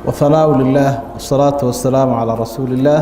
وثناء لله والصلاة والسلام على رسول الله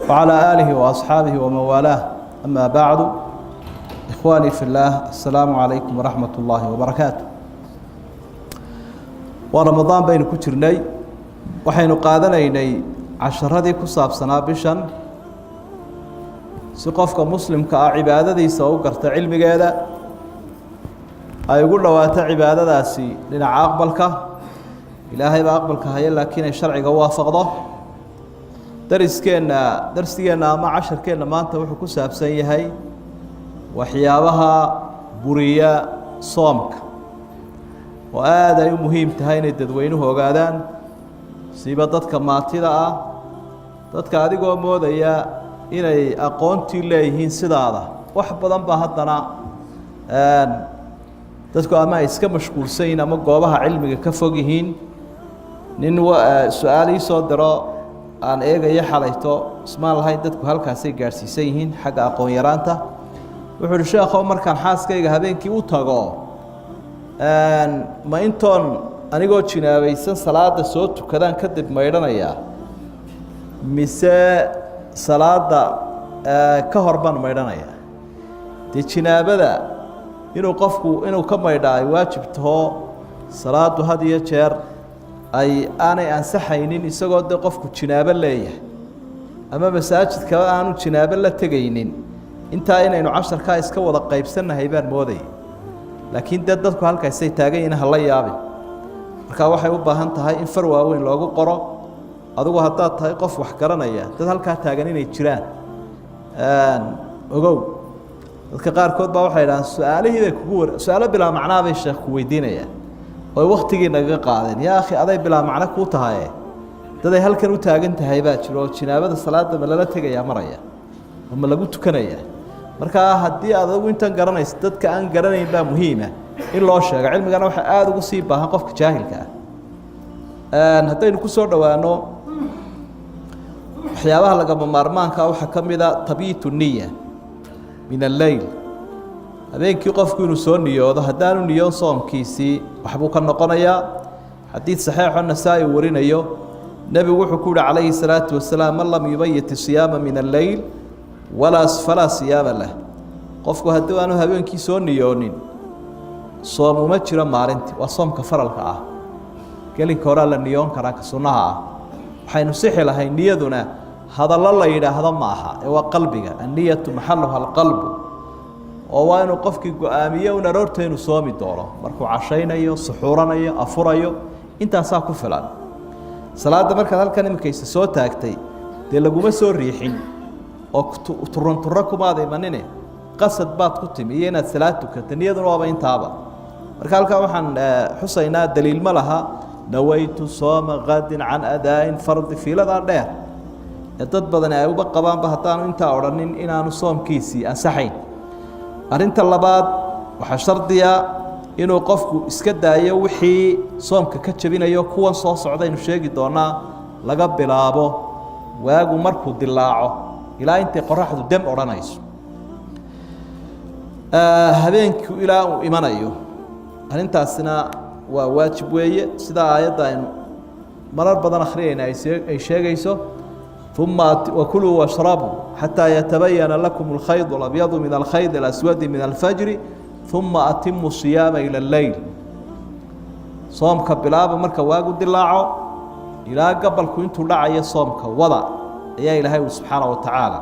وعلى آله وأصحابه ومن والاه أما بعد إخواني في الله السلام عليكم ورحمة الله وبركاته ورمضان بين كترني وحين قادنيني عشرة كصاب سنة بشن سقفك مسلم كعبادة دي سوقرت علم جادا أيقول له عبادة داسي لنا عقبلك إلهي بأقبلك هاي لكن الشرع وافقه درسكينا ما عشر كينا ما أنت وحكو سابسي هاي وحيابها بريا صومك وهذا يوم مهم تهين التدوينه وقادان سيبادتك ماتيدا dadka adigoo moodaya inay aqoontii leeyihiin sidaada wax badan ba haddana dadku ama iska mashquulsan ama goobaha cilmiga ka fog yihiin nin su'aali soo diro aan eegayo xalayto ismaan lahayn dadku halkaas ay gaarsiisan yihiin xagga aqoon yaraanta wuxuu sheekho markaan xaaskayga habeenkii u tago ma intoon anigoo jinaabaysan salaada soo tukadaan kadib maydhanaya mise salaada ka horban maydhanaya dee jinaabada inuu ka maydhaa waajib taho salaadu had iyo jeer ay aanay ansaxaynin isagoo dee qofku jinaabo leeyahay ama masaajidka aanu jinaabo la tegaynin intaa inaynu casharkaa iska wada qaybsannahay baan moodaya laakiin dee dadku halkaasay taagan yihiin hala yaabin marka waxay u baahan tahay in far waaweyn loogu qoro adigu haddaad tahay qof wax garanaya dad halkaa taagan inay jiraan ogow dadka qaarkood baa waxay dhahaan su-aalihii bay kugu su-aalo bilaa macnaa bay sheekh ku weydiinayaan oo waqtigii nagaga qaadeen yaa akhi aday bilaa macno kuu tahaye daday halkan u taagan tahay baa jiro oo jinaabada salaada ma lala tegayaa maraya oo ma lagu tukanayaa markaa haddii aad adigu intan garanayso dadka aan garanayn baa muhiima in loo sheego cilmigana waxaa aada ugu sii baahan qofka jaahilka ah haddaynu ku soo dhowaano waxyaabaha lagama maarmaanka waxaa ka mid a tabiitu niya min alleyl habeenkii qofku inuu soo niyoodo haddaanu niyoon soomkiisii waxbuu ka noqonayaa xadiid saxiixo nasaa-i warinayo nebigu wuxuu ku yihi calayhi salaatu wasalaam man lam yubayit siyaama min alleyl falaa siyaama lah qofku haddii aanu habeenkii soo niyoonin soom uma jiro maalintii waa soomka faralka ah gelinka horaa la niyoon karaa ka sunnaha ah waxaynu sixi lahay niyaduna hadallo la yidhaahdo ma aha ee waa qalbiga anniyatu maxaluha alqalbu oo waa inuu qofkii go-aamiyo un aroorta inuu soomi doono markuu cashaynayo suxuuranayo afurayo intaasaa ku filan salaadda markaad halkan iminkaysa soo taagtay dee laguma soo riixin oo turanturo kumaad imanine qasad baad ku timi iyo inaad salaad tukata niyaduna waaba intaaba marka halkaa waxaan xusaynaa daliil ma laha nawaytu sooma qadin can adaain fardi fiiladaa dheer ee dad badani ay uba qabaanba haddaanu intaa odhanin inaanu soomkiisii ansaxayn arrinta labaad waxaa shardiya inuu qofku iska daayo wixii soomka ka jabinayo kuwan soo socdaynu sheegi doonaa laga bilaabo waagu markuu dilaaco ilaa intay qoraxdu dem odhanayso habeenku ilaa uu imanayo arrintaasina waa waajib weeye sida aayadda aynu marar badan akhriyayna ay sheegayso uma wakuluu washrabuu xataa yatabayana lakum alkhayd alabyadu min alkhayd alaswadi min alfajri uma atimu siyaama ila alleyl soomka bilaaba marka waagu dilaaco ilaa gabalku intuu dhacayo soomka wada ayaa ilaahay uu subxaana wa tacaala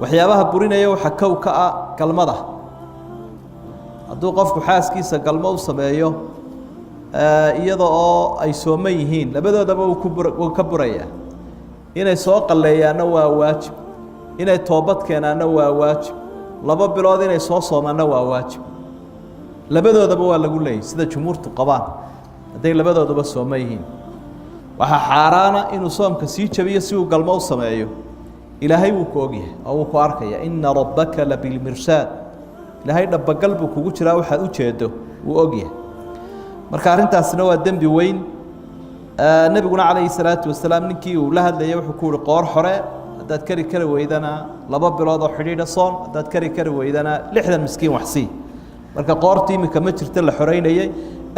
waxyaabaha burinaya waxaa kow ka ah galmada hadduu qofku xaaskiisa galmo u sameeyo iyada oo ay sooman yihiin labadoodaba wuu ka burayaa inay soo qalleeyaanna waa waajib inay toobad keenaanna waa waajib 2 bilood inay soo soomaanna waa waajib labadoodaba waa lagu leeyahay sida jumhuurtu qabaan hadday labadoodaba sooman yihiin waxaa xaaraana inuu soomka sii jabiyo si uu galmo u sameeyo ilaahay wuu ku ogyahay oo wuu ku arkaya inna rabbaka labilmirsaad ilaahay dhabagal buu kugu jiraa waxaad u jeedo wuu ogyahay marka arrintaasina waa dembi weyn nabiguna calayhi salaatu wasalaam ninkii uu la hadlayay wuxuu ku yihi qoor xore haddaad kari weydana 2 bilood oo xidhiidha soon haddaad kari weydana 60 miskiin wax sii marka qoortii imika ma jirta la xoreynayay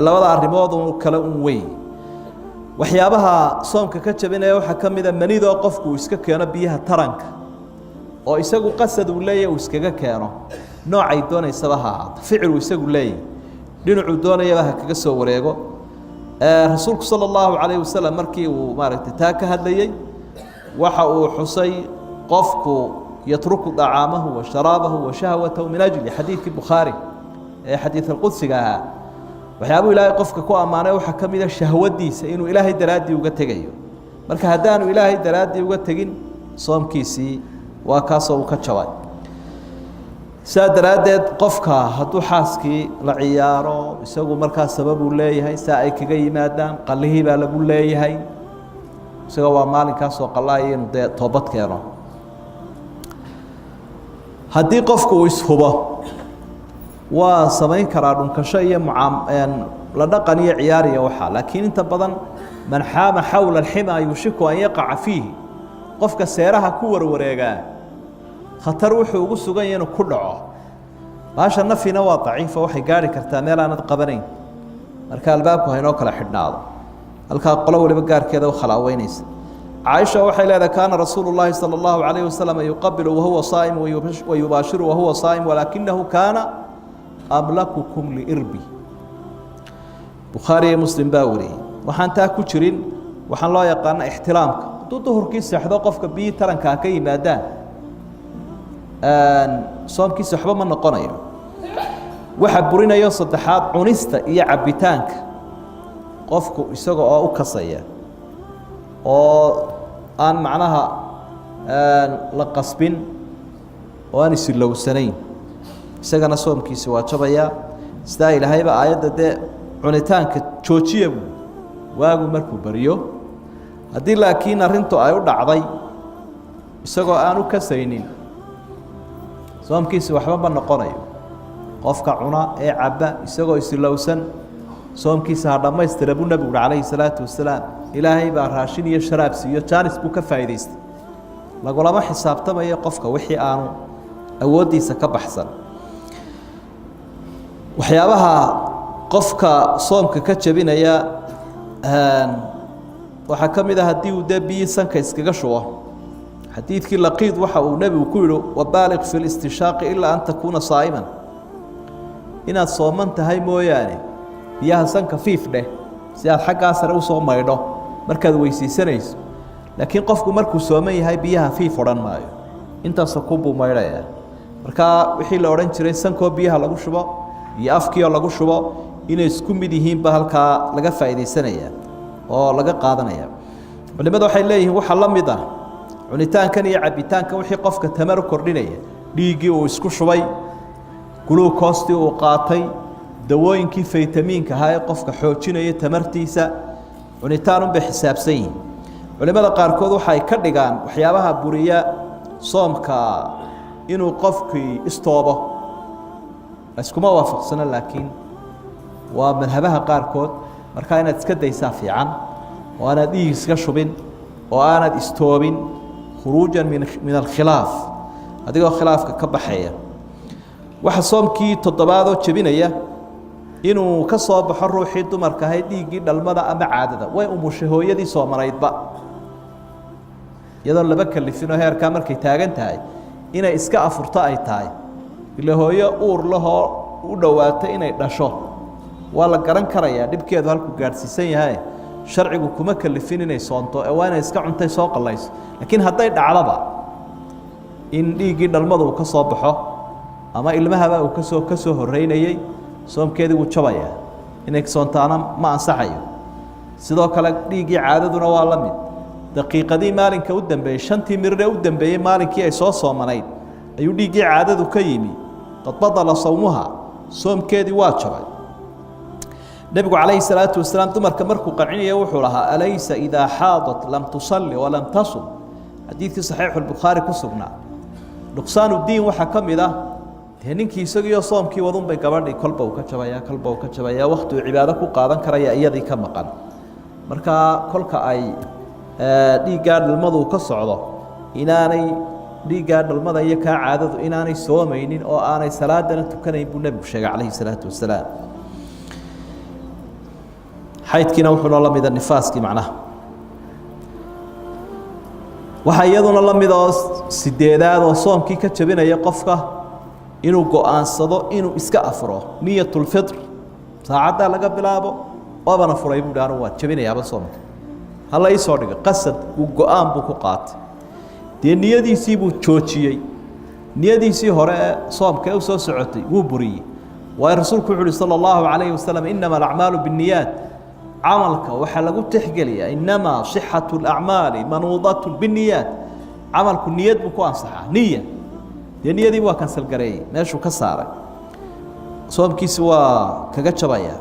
labada arrimood oo kala weyn waxyaabaha soomka ka jabinaya waxa kamida manidoo qofku iska keeno biyaha taranka oo isagu qasad uu leeyahay iskaga keeno noocay doonaysaba ha ficil isagu leeyahay dhinacu doonayaba ha kaga soo wareego rasuulku sallallahu alayhi wasallam markii uu maaragtay taa ka hadlayay waxa uu xusay qofku yatruku dacaamahu wa sharaabahu wa shahwatahu min ajli xadiidkii bukhaari ee xadiid alqudsiga ahaa waxyaabuu ilaahay qofka ku ammaanay waxa ka mid ah shahwadiisa inuu ilaahay daraadii uga tegayo marka haddaanu ilaahay daraadii uga tegin soomkiisii waa kaasoo uu ka jabay saa daraaddeed qofka hadduu xaaskii la ciyaaro isagu markaa sabab uu leeyahay saa ay kaga yimaadaan qallihii baa lagu leeyahay isagoo waa maalinkaasoo qallaaya inuu dee toobad keeno haddii qofku uu ishubo waa samayn karaa dhunkasho iyo la dhaqan iyo ciyaar iyo waxa laakiin inta badan man xaama xawla alxima yushiku an yaqaca fiihi qofka seeraha ku warwareegaa khatar wuxuu ugu sugan yahay inuu ku dhaco baasha nafina waa daciifa waxay gaari kartaa meel aanad qabanayn marka albaabku haynoo kala xidhnaado halkaa qolo waliba gaarkeeda u khalaaweynaysa عائشة وحي لذا كان رسول الله صلى الله عليه وسلم يقبل وهو صائم ويباشر وهو صائم ولكنه كان أملككم لإربي بخاري مسلم باوري وحان تاكو جرين وحان لا يقان احترامك ظهر كيس يحضو قفك بي تران كاكي مادان صوم كيس يحبا من نقنايا وحبورين يا صدحات عنيستا إيا عبتانك قفكو يساقو أو كسايا oo aan macnaha la qasbin oo aan isilowsanayn isagana soomkiisa waa jabaya sida ilaahayba aayadda de cunitaanka joojiya waagu markuu bariyo haddii laakiin arrintu ay u dhacday isagoo aan u kasaynin soomkiisa waxba ma noqonayo qofka cuna ee cabba isagoo isilowsan soomkiisa ha dhammaystira buu nabigu calayhi salaatu wasalaam ilaahay baa raashin iyo sharaab siiyo jaanis buu ka faa'iidaystay lagulama xisaabtamayo qofka wixii aanu awooddiisa ka baxsan waxyaabaha qofka soomka ka jabinaya waxaa ka mid ah haddii uu dee biyi sanka iskaga shubo xadiidkii laqiid waxa uu nebigu ku yidhi wabaaliq fi listishaaqi ilaa an takuuna saa'iman inaad sooman tahay mooyaane biyaha sanka fiif dheh si aad xaggaa sare u soo maydho markaad weysiisanayso laakiin qofku markuu sooman yahay biyaha fiif odhan maayo intaasoo kubuu maydhaya markaa wixii la odhan jiray sankoo biyaha lagu shubo iyo afkiioo lagu shubo inay isku mid yihiinba halkaa laga faa'iidaysanaya oo laga qaadanaya culimadu waxay leeyihiin waxa la mid ah cunitaankan iyo cabitaankan wixii qofka tamar u kordhinaya dhiiggii uu isku shubay gluukoostii uu qaatay dawooyinkii faytamiinka ahaa ee qofka xoojinaya tamartiisa cunitaan unbay xisaabsan yihiin culimada qaarkood waxay ka dhigaan waxyaabaha buriya soomka inuu qofkii istoobo iskuma waafaqsana laakiin waa madhabaha qaarkood markaa inaad iska daysaa fiican oo aanad dhiig iska shubin oo aanad istoobin khuruujan min alkhilaaf adigoo khilaafka ka baxaya waxa soomkii toddobaadoo jebinaya inuu ka soo baxo ruuxii dumarka ahayd dhiiggii dhalmada ama caadada way umushay hooyadii soomanaydba iyadoo laba kalifinoo heerkaa markay taagan tahay inay iska afurto ay tahay ila hooyo uur lahoo u dhowaato inay dhasho waa la garan karayaa dhibkeedu halkuu gaadhsiisan yahay sharcigu kuma kalifin inay soonto ee waa inay iska cuntay soo qallayso laakiin hadday dhacdaba in dhiiggii dhalmada uu ka soo baxo ama ilmahaba uu kasoo horreynayey soomkeedii wuu jabayaa inay soontaana ma ansaxayo sidoo kale dhiiggii caadaduna waa la mid daqiiqadii maalinka u dambeeyey shantii mirre u dambeeyey maalinkii ay soo soomanayd ayuu dhiiggii caadadu ka yimi qad badala sawmuha soomkeedii waa jabay nebigu calayhi salaatu wasalaam dumarka markuu qancinayo wuxuu lahaa alaysa idaa xaadat lam tusalli walam tasum xadiidkii saxiixu lbukhaari ku sugnaa nuqsaanu diin waxaa ka mid ah dee ninkii isagiiyo soomkii wadunbay gabadhii kolba uu ka jabayaa wakti uu cibaado ku qaadan karaya iyadii ka maqan markaa kolka ay dhiiggaa dhalmadu ka socdo inaanay dhiiggaa dhalmada iyo kaa caadadu inaanay soomaynin oo aanay salaadana tukanayn buu nebigu sheegay calayhi salaatu wasalaam xaydkiina wuxuu la mid nifaaskii macnaha waxa iyaduna la mid oo sideedaad oo soomkii ka jabinaya qofka inuu go'aansado inuu iska afro niyatul fitr saacada laga bilaabo waabana furay buu dhaaro waa jabinayaaba soomka hal ay soo dhigo qasad uu go'aan buu ku qaatay dee niyadiisii buu joojiyay niyadiisii hore soomka uu soo socotay wuu buriyay waa rasuulku wuxuu sallallahu alayhi wasallam inama al-a'malu bin-niyat amalka waxa lagu tixgeliyaa inama sihhatu al-a'mali manudatu bin-niyat amalku niyad buu ku ansaxaa niyad dee niyadii waa kansal gareeyay meeshuu ka saaray soomkiisa waa kaga jabaya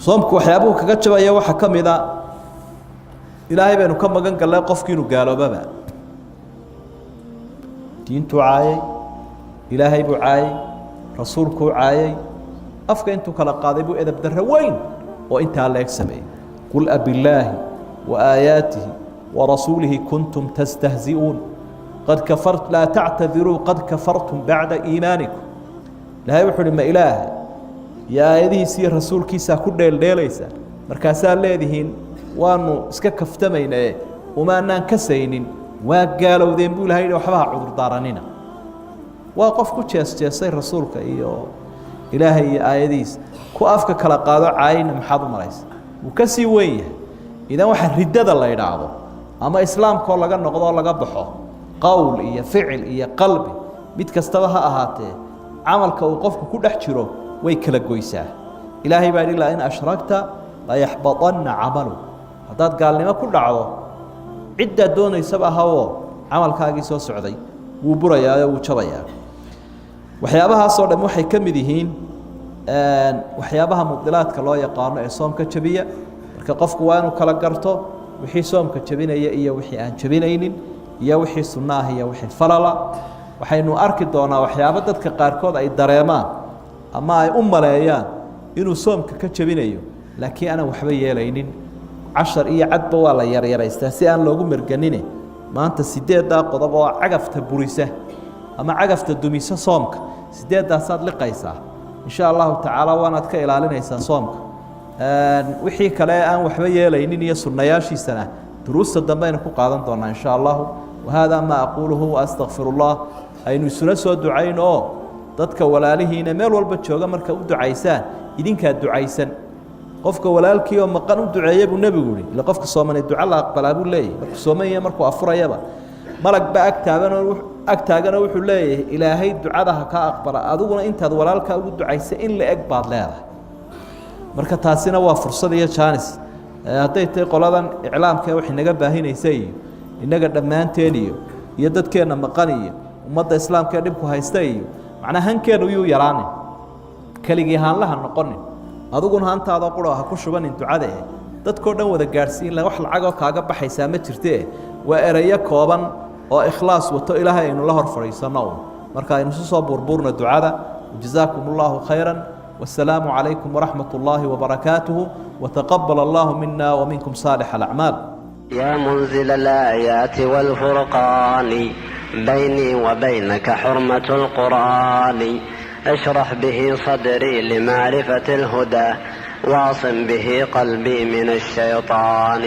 soomku waxyaabuhu kaga jabaya waxa kamida ilaahay baynu ka magan galnay qofkii inuu gaaloobaba diintu caayay ilaahay buu caayay rasuulku caayay afka intuu kala qaaday buu edab darro weyn oo inta la egsamay qul abillahi wa ayatihi wa rasulihi kuntum tastahzi'un qad kafart la ta'tadiru qad kafartum ba'da iimanikum ilaahay wuxuu ma ilaahay ya ayadiisi rasuulkiisa ku dheeldheelaysa markaas aad leedihiin waanu iska kaftamayna uma aanan ka saynin waa gaalowdeen buu ilaahay waxba cudur daaranina waa qof ku jeesay rasuulka iyo ilaahay iyo aayadiis ku afka kala qaado caayna maxaad u maraysa uu ka sii weyn idan waxa ridada la yiraahdo ama islaamka laga noqdo laga baxo qowl iyo ficil iyo qalbi mid kastaba ha ahaatee amalka uu qofku ku dhex jiro way kala goysaa ilaahay baa ilaa in ashragta la yahbatanna amalu hadaad gaalnimo ku dhacdo cidda doonaysaba hawo amalkaagii soo socday wuu burayaa wuu jabayaa waxyaabaha soo dhan waxay kamid yihiin waxyaabaha mubdilaadka loo yaqaano ee soomka jabiya marka qofku waa inuu kala garto wixii soomka jabinaya iyo wixii aan jabinaynin iyo wixii sunnah iyo wixii falala waxaynu arki doonaa waxyaabo dadka qaarkood ay dareemaan ama ay u maleeyaan inuu soomka ka jabinayo laakiin ana waxba yeelaynin 10 iyo cadba waa la yaryaraystaa si aan loogu merganine maanta 8 qodob oo cagafta burisa ama cagafta dumisa soomka 8 aad liqaysaa insha Allah taala waanaad ka ilaalinaysaa soomka wixii kale aan waxba yeelaynin iyo sunnayaashiisana duruusta dambeena ku qaadan doonaa insha Allah وهذا ما أقوله وأستغفر الله أي نسنا سو دعين dadka walaalihiina meel walba jooga marka u ducaysaan idinka ducaysan qofka walaalkii oo maqan u duceeyay buu nabigu yiri ila qofka Soomaaliyeed duca la aqbalaa buu leeyahay marka Soomaaliya markuu afurayaba malag ba agtaagana wuxuu leeyahay ilaahay ducadaha ka aqbala adiguna intaad walaalka ugu ducaysay in la eg baad leedahay marka taasina waa fursad iyo chance haday tay qoladan iclaamka wax naga baahinaysay inaga dhamaanteen iyo dadkeena maqan iyo ummadda islaamka dhibku haysta iyo macna hankeenu uu yaraanay kaligii haan laha noqon aduguna hantaada qoro ha ku shubanin ducada dadkoo dhan wada gaarsiin la wax lacag oo kaaga baxaysa ma jirtee waa ereyo kooban oo ikhlaas wato ilaahay inuu la hor fariisano marka aynu soo burburna ducada jazakumullahu khayran والسلام عليكم ورحمة الله وبركاته وتقبل الله منا ومنكم صالح الأعمال يا منزل الآيات والفرقان بيني وبينك حرمة القرآن اشرح به صدري لمعرفة الهدى واعصم به قلبي من الشيطان